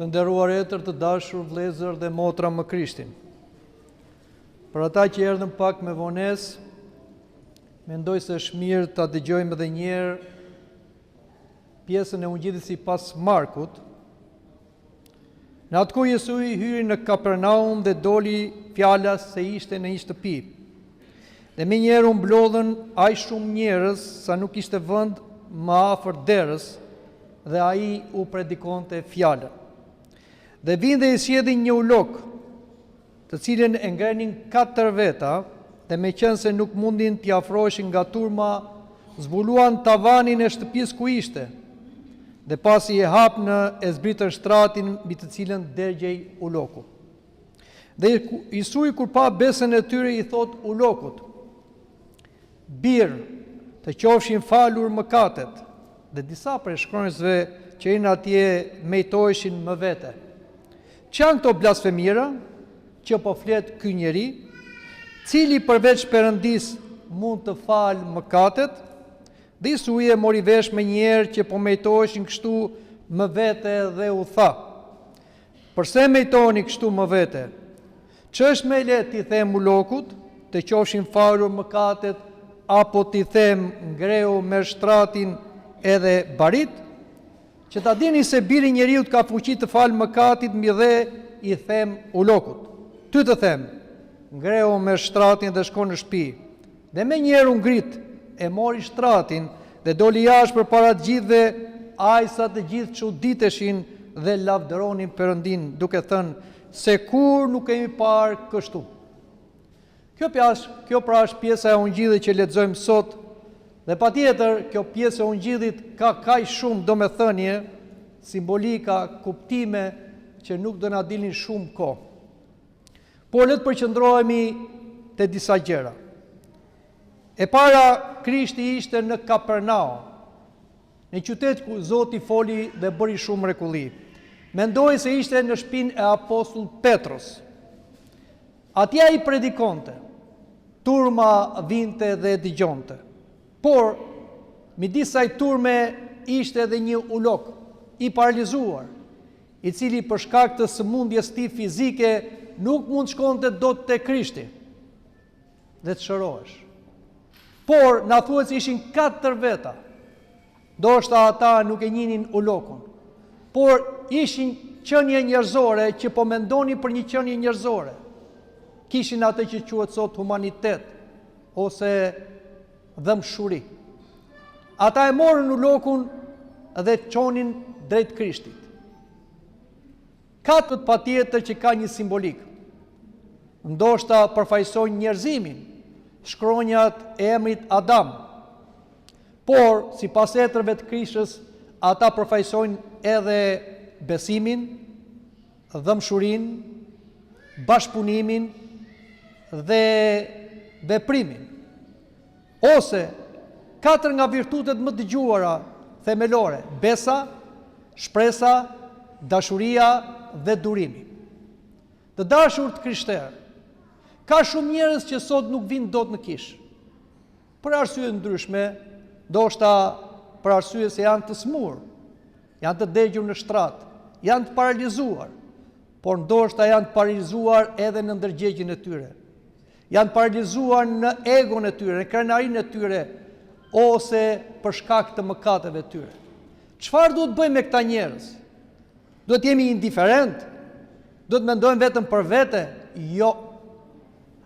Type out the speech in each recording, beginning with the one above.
Të nderuar etër, të dashur vëllezër dhe motra më Krishtin. Për ata që erdhën pak me vonesë, mendoj se është mirë ta dëgjojmë edhe një herë pjesën e Ungjillit sipas Markut. Në atë kohë Jesui hyri në Kapernaum dhe doli fjala se ishte në një shtëpi. Dhe menjëherë u mblodhen aq shumë njerëz sa nuk ishte vend më afër derës dhe ai u predikonte fjalën. Dhe vinë dhe i sjellin një ulok, të cilën e ngrenin 4 veta, dhe meqense nuk mundin t'i afroheshin nga turma, zbuluan tavanin e shtëpisë ku ishte, dhe pasi e hapnë e zbritën shtratin mbi të cilën dërgjej uloku. Dhe Jesui kur pa besën e tyre i thot ulokut: "Birë, të qofshin falur mëkatet." Dhe disa prej shkronjësve që janë atje mejtoheshin më vete: "Që janë këto blasfemira që po flet ky njeri, cili përveç Perëndis mund të falë mëkatet?" Dhe Jesui e mori vesh me njerë që po mejtoheshin kështu më vete dhe u tha: "Përse mejtoni kështu më vete? Ç'është më lehtë t'i them ulokut, të qofshin falur mëkatet, apo t'i them ngreu me shtratin edhe barit? Që ta dini se biri i njeriu ka fuqi të falë mëkatit, mbi dhe i them ulokut: ty të them, ngreu me shtratin dhe shko në shtëpi." Dhe me njerë u ngrit, e mori shtratin dhe doli jashtë përpara të gjithëve, aq sa të gjithë çuditeshin dhe lavdëronin Perëndin, duke thënë se kur nuk kemi parë kështu. Kjo pra është pjesa e Ungjillit që lexojmë sot, dhe patjetër kjo pjesë e Ungjillit ka kaq shumë domethënie, simbolika, kuptime që nuk do na dilin shumë kohë. Por le të përqendrohemi te disa gjëra. E para, Krishti ishte në Kapernaum, në qytet ku Zoti foli dhe bëri shumë mrekulli. Mendoj se ishte në shtëpinë e apostull Petros. Atje ai predikonte, turma vinte dhe dëgjonte. Por midis asaj turme ishte edhe një ulok i paralizuar, i cili për shkak të sëmundjes tij fizike nuk mund shkonte dot te Krishti dhe të shërohesh. Por na thuhet se ishin 4 veta. Ndoshta ata nuk e njihnin ulokun, por ishin qenie njerëzore që po mendonin për një qenie njerëzore. Kishin atë që quhet sot humanitet ose dhëmshuri. Ata e morën ulokun dhe çonin drejt Krishtit. Katët patjetër që ka një simbolik. Ndoshta përfaqësojnë njerëzimin, shkronjat e emrit Adam. Por sipas etrëve të Krishtës, ata përfaqësojnë edhe besimin, dhëmshurinë, bashkëpunimin dhe veprimin. Ose 4 nga virtutet më dëgjuara themelore: besa, shpresa, dashuria dhe durimi. Të dashur të krishterë, ka shumë njerëz që sot nuk vinë dot në kish. Për arsye ndryshme, ndoshta për arsye se janë të smur, janë të dëgjur në shtrat, janë të paralizuar, por ndoshta janë të paralizuar edhe në ndërgjegjen e tyre. Janë paralizuar në egon e tyre, në krenarinë e tyre, ose për shkak të mëkateve të tyre. Çfarë duhet bëjmë me këta njerëz? Duhet jemi indiferent? Duhet mendojmë vetëm për vete? Jo.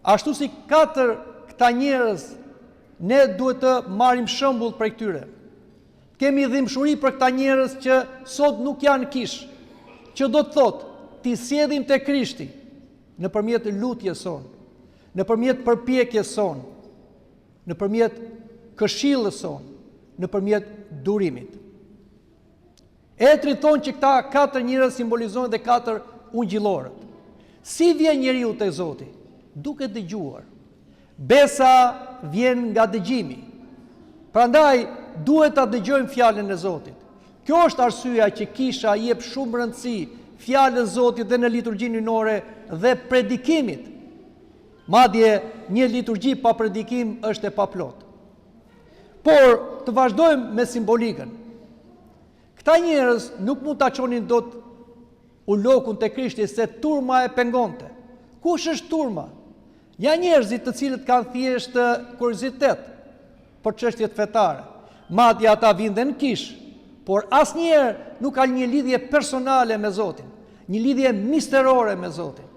Ashtu si 4 këta njerëz, ne duhet të marrim shembull prej tyre. Kemi dhimbshuri për këta njerëz që sot nuk janë kish, që do të thotë t'i sjellim te Krishti nëpërmjet lutjes sonë, nëpërmjet përpjekjes sonë, nëpërmjet këshillës sonë, nëpërmjet durimit. Etrit thonë që këta 4 njerëz simbolizojnë dhe 4 ungjillorët. Si vjen njeriu te Zoti? Duke dëgjuar. Besa vjen nga dëgjimi. Prandaj duhet ta dëgjojmë fjalën e Zotit. Kjo është arsyeja që kisha jep shumë rëndësi fjalës e Zotit dhe në liturgjinë hyjnore dhe predikimit. Madje një liturgji pa predikim është e paplot. Por të vazhdojmë me simbolikën. Këta njerëz nuk mund ta çonin dot u lokun të Krishti se turma e pengonte. Kush është turma? Ja njerëzit të cilët kanë thjesht kuriozitet për çështjet fetare. Madje ata vinë dhe në kish, por asnjëherë nuk kanë një lidhje personale me Zotin, një lidhje misterore me Zotin.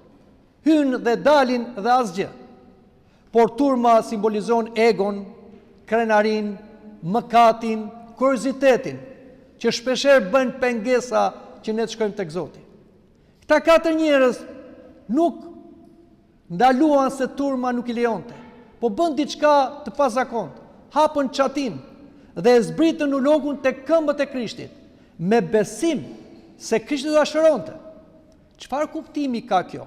Hynë dhe dalin dhe asgjë. Por turma simbolizon egon, krenarin, mëkatin, kuriozitetin, që shpeshherë bën pengesa që ne të shkojmë tek Zoti. Këta 4 njerëz nuk ndaluan se turma nuk i lejonte, po bën diçka të pazakontë, hapën çatin dhe e zbritën ulokun tek këmbët e Krishtit, me besim se Krishti do ta shëronte. Çfarë kuptimi ka kjo?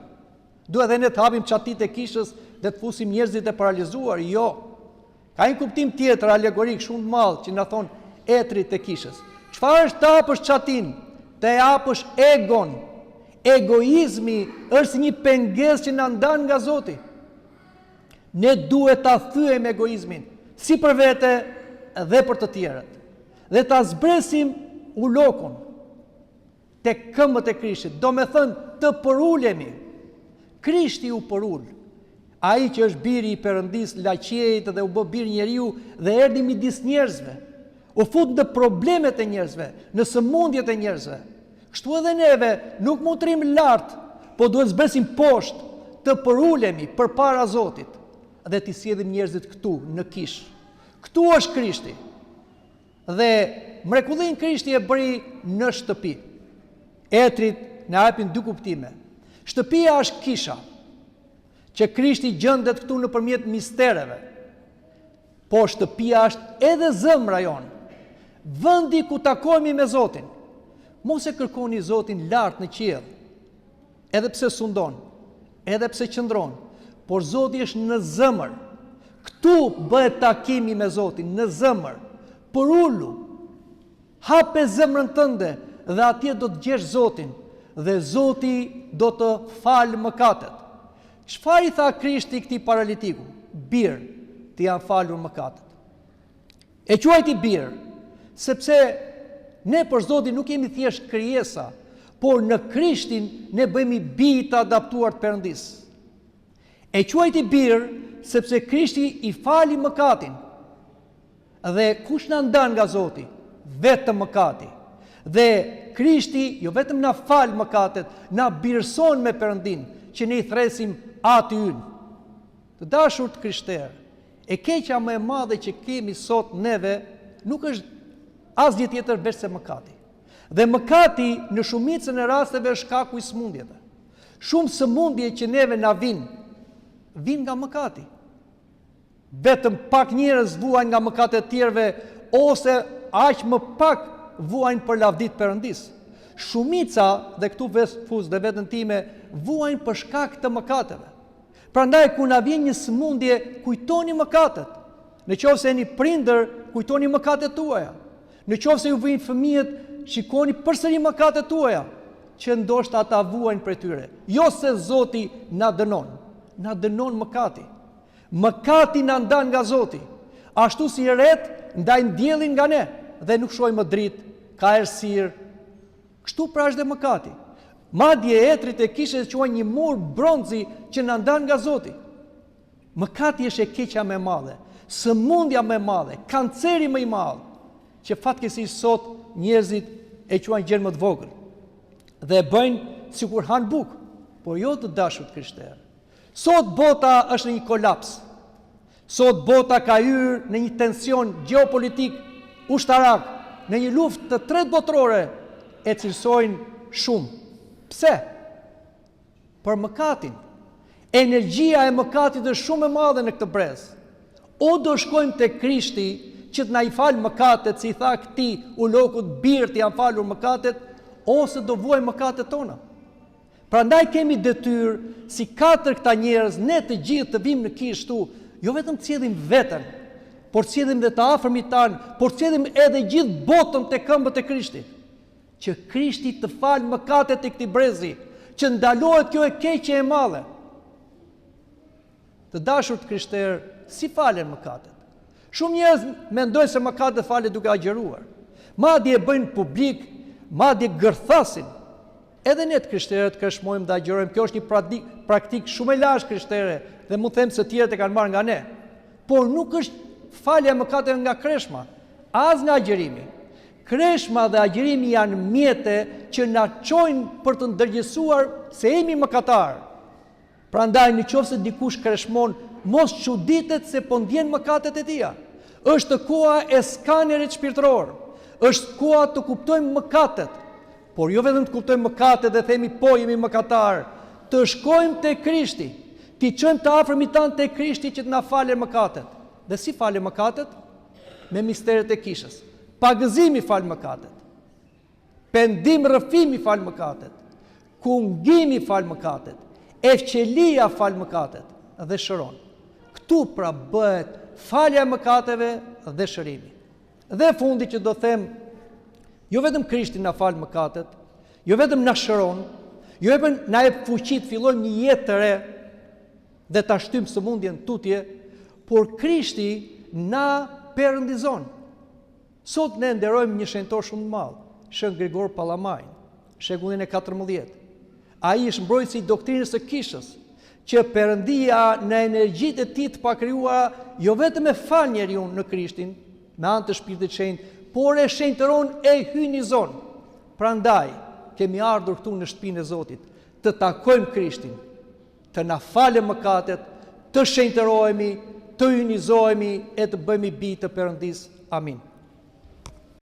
Duhet edhe ne të hapim çatit e kishës dhe të fusim njerëzit e paralizuar? Jo. Ka një kuptim tjetër alegorik shumë të madh që na thon etrit e kishës. Çfarë është të hapësh çatin? Të hapësh egon. Egoizmi është një pengesë që na ndan nga Zoti. Ne duhet ta thyejmë egoizmin, si për vete dhe për të tjerët. Dhe ta zbresim ulokun tek këmbët e Krishtit. Do me thënë të përulemi. Krishti u përul. Ai që është biri i Perëndis, laqejt dhe u bë bir njeriu dhe erdhi midis njerëzve. U fut në problemet e njerëzve, në sëmundjet e njerëzve. Kështu edhe neve nuk mund të rrim lart, po duhet zbresim poshtë, të përulemi përpara Zotit dhe t'i sjellim njerëzit këtu në kish. Këtu është Krishti. Dhe mrekullin Krishti e bëri në shtëpi. Etrit na japin 2 kuptime. Shtëpia është kisha, që Krishti gjendet këtu nëpërmjet mistereve. Po shtëpia është edhe zemra jonë, vendi ku takohemi me Zotin. Mos e kërkoni Zotin lart në qiell, edhe pse sundon, edhe pse qëndron, por Zoti është në zemër. Këtu bëhet takimi me Zotin, në zemër. Për ulu, hape zemrën tënde dhe atje do të gjesh Zotin dhe Zoti do të falë mëkatet. Çfarë i tha Krishti këtij paralitiku? Bir, të janë falur mëkatet. E quajti bir, sepse ne për Zotin nuk jemi thjesht krijesa, por në Krishtin ne bëhemi bij të adaptuar të Perëndis. E quajti bir, sepse Krishti i fali mëkatin. Dhe kush na ndan nga Zoti? Vetëm mëkati. Dhe Krishti jo vetëm na fal mëkatet, na birson me Perëndin, që ne i thresim Ati ynë. Të dashur të krishterë, e keqja më e madhe që kemi sot neve nuk është asgjë tjetër veç se mëkati. Dhe mëkati në shumicën e rasteve është shkaku i sëmundjeve. Shumë sëmundje që neve na vinë nga mëkati. Vetëm pak njerëz vuajnë nga mëkatet e tjerëve ose aq më pak vuajnë për lavdit Perëndis. Shumica, dhe këtu fuz dhe veten time, vuajnë për shkak të mëkateve. Prandaj kur na vjen një sëmundje, kujtoni mëkatet. Në qoftë se jeni prindër, kujtoni mëkatet tuaja. Në qoftë se ju vijnë fëmijët, shikoni përsëri mëkatet tuaja, që ndoshta ata vuajnë për tyre. Jo se Zoti na dënon, na dënon mëkati. Mëkati na ndan nga Zoti. Ashtu si erret ndajnë diellin nga ne dhe nuk shohim më dritë, ka errësirë. Kështu pra është dhe mëkati. Madje etrit e kishës quajnë një mur bronzi që na ndan nga Zoti. Mëkati është e keqja më e madhe, sëmundja më e madhe, kanceri më i madh, që fatkeqësisht sot njerëzit e quajnë gjë më të vogël. Dhe e bëjnë sikur han bukë, por jo të dashur krishterë. Sot bota është në një kolaps. Sot bota ka hyrë në një tension gjeopolitik ushtarak, në një luftë të tretë botërore e cilësojnë shumë. Pse? Për mëkatin. Energjia e mëkatit është shumë e madhe në këtë brez. O do shkojmë te Krishti që të na i falë mëkatet, si i tha këtij ulokut birë të janë falur mëkatet, ose do vuajmë mëkatet tona. Prandaj kemi detyrë si 4 këta njerëz, ne të gjithë të vim në kish këtu, jo vetëm të sjellim veten, por të sjellim dhe të afërmit tan, por të sjellim edhe gjithë botën te këmbët e Krishtit. Që Krishti të falë mëkatet e këtij brezi, që ndalohet kjo e keqe e madhe. Të dashur të krishterë, si falen mëkatet? Shumë njerëz mendojnë se mëkatet falen duke agjëruar. Madje e bëjnë publik, madje gërthasin. Edhe ne të krishterët kreshmojmë dhe agjërojmë. Kjo është një praktik shumë e lashtë krishtere dhe mu them se tjerët e kanë marrë nga ne. Por nuk është falja mëkateve nga kreshma, as nga agjërimi. Kreshma dhe agjërimi janë mjete që na çojnë për të ndërgjegjësuar se jemi mëkatar. Prandaj nëse dikush kreshmon, mos çuditet se po ndjen mëkatet e tija. Është koha e skanerit shpirtëror. Është koha të kuptojmë mëkatet. Por jo vetëm të kuptojmë mëkatet dhe themi po jemi mëkatar, të shkojmë te Krishti, ti çojmë të afërmit tan te Krishti që të na falë mëkatet. Dhe si falë mëkatet? Me misteret e kishës. Pagëzimi fal mëkatet. Pendim rrëfimi fal mëkatet. Kungimi fal mëkatet. Evqelia fal mëkatet dhe shëron. Ktu pra bëhet falja e mëkateve dhe shërimi. Dhe fundi që do them, jo vetëm Krishti na fal mëkatet, jo vetëm na shëron, jo vetëm na jep fuqi të fillojmë një jetë të re dhe ta shtym sëmundjen tutje, por Krishti na perëndizon. Sot ne nderojmë një shenjtor shumë të madh, Shën Grigor Pallamaj, shekullin e 14. Ai është mbrojtësi i doktrinës së kishës, që Perëndia në energjitë e tij të pakrijuara jo vetëm e fal njeriu në Krishtin, me anë të Shpirtit të Shenjtë, por e shenjtëron e hynizon. Prandaj kemi ardhur këtu në shtëpinë e Zotit, të takojmë Krishtin, të na falë mëkatet, të shenjtërohemi, të hynizohemi e të bëhemi bijë të Perëndisë. Amin.